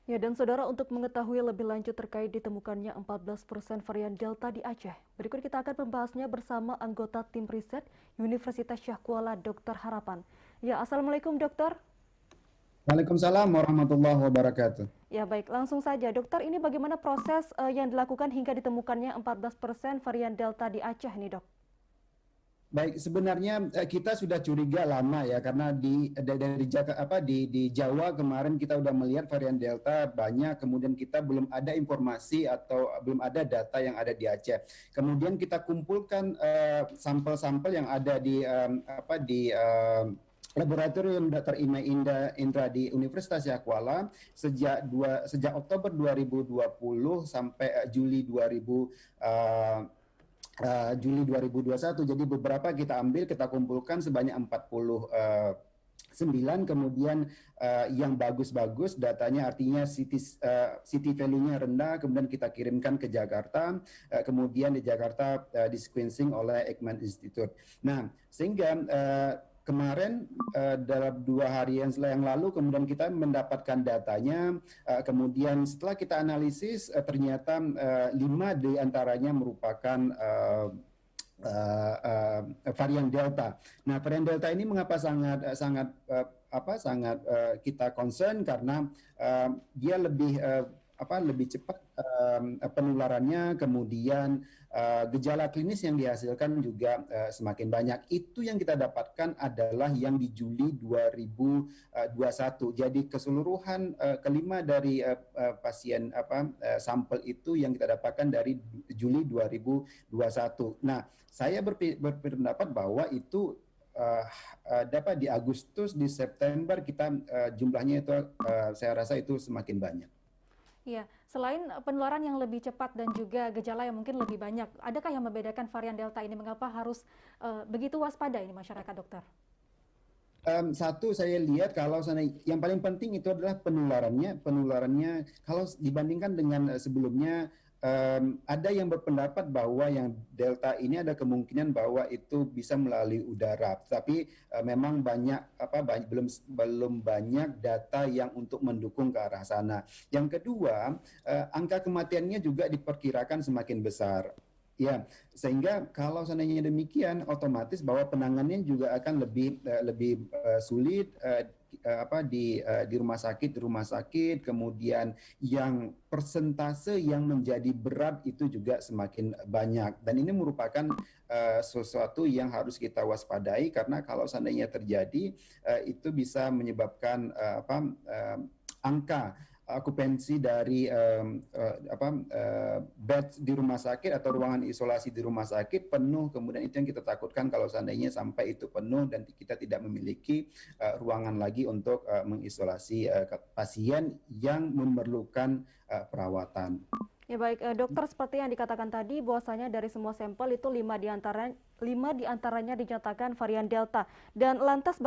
Ya, dan saudara untuk mengetahui lebih lanjut terkait ditemukannya 14% varian Delta di Aceh. Berikut kita akan membahasnya bersama anggota tim riset Universitas Syahkuala, Dr. Harapan. Ya, Assalamualaikum dokter. Waalaikumsalam warahmatullahi wabarakatuh. Ya baik, langsung saja. Dokter, ini bagaimana proses yang dilakukan hingga ditemukannya 14% varian Delta di Aceh nih dok? Baik, sebenarnya kita sudah curiga lama ya karena di Jawa kemarin kita udah melihat varian Delta banyak, kemudian kita belum ada informasi atau belum ada data yang ada di Aceh. Kemudian kita kumpulkan sampel-sampel yang ada di Laboratorium Dr. Indra di Universitas Yahkuala sejak Oktober 2020 sampai Juli 2021. Jadi beberapa kita ambil, kita kumpulkan sebanyak 49, kemudian yang bagus-bagus datanya, artinya city value-nya rendah, kemudian kita kirimkan ke Jakarta, kemudian di Jakarta di sequencing oleh Eijkman Institute. Nah, sehingga kemarin dalam 2 hari yang lalu kemudian kita mendapatkan datanya, kemudian setelah kita analisis ternyata 5 diantaranya merupakan varian Delta. Nah, varian Delta ini mengapa sangat kita concern karena dia lebih cepat penularannya, kemudian gejala klinis yang dihasilkan juga semakin banyak. Itu yang kita dapatkan adalah yang di Juli 2021. Jadi keseluruhan kelima dari pasien sampel itu yang kita dapatkan dari Juli 2021. Nah, saya berpendapat bahwa itu dapat di Agustus, di September kita jumlahnya itu saya rasa itu semakin banyak. Iya, selain penularan yang lebih cepat dan juga gejala yang mungkin lebih banyak, adakah yang membedakan varian Delta ini? Mengapa harus begitu waspada ini masyarakat dokter? Satu, saya lihat kalau yang paling penting itu adalah penularannya kalau dibandingkan dengan sebelumnya. Ada yang berpendapat bahwa yang Delta ini ada kemungkinan bahwa itu bisa melalui udara, tapi memang belum banyak data yang untuk mendukung ke arah sana. Yang kedua, angka kematiannya juga diperkirakan semakin besar. Ya, sehingga kalau seandainya demikian, otomatis bahwa penanganannya juga akan lebih sulit, di rumah sakit, kemudian yang persentase yang menjadi berat itu juga semakin banyak, dan ini merupakan sesuatu yang harus kita waspadai karena kalau seandainya terjadi, itu bisa menyebabkan angka okupansi dari bed di rumah sakit atau ruangan isolasi di rumah sakit penuh. Kemudian itu yang kita takutkan kalau seandainya sampai itu penuh dan kita tidak memiliki ruangan lagi untuk mengisolasi pasien yang memerlukan perawatan. Ya baik, dokter, seperti yang dikatakan tadi bahwasanya dari semua sampel itu 5 diantaranya dinyatakan varian Delta. Dan lantas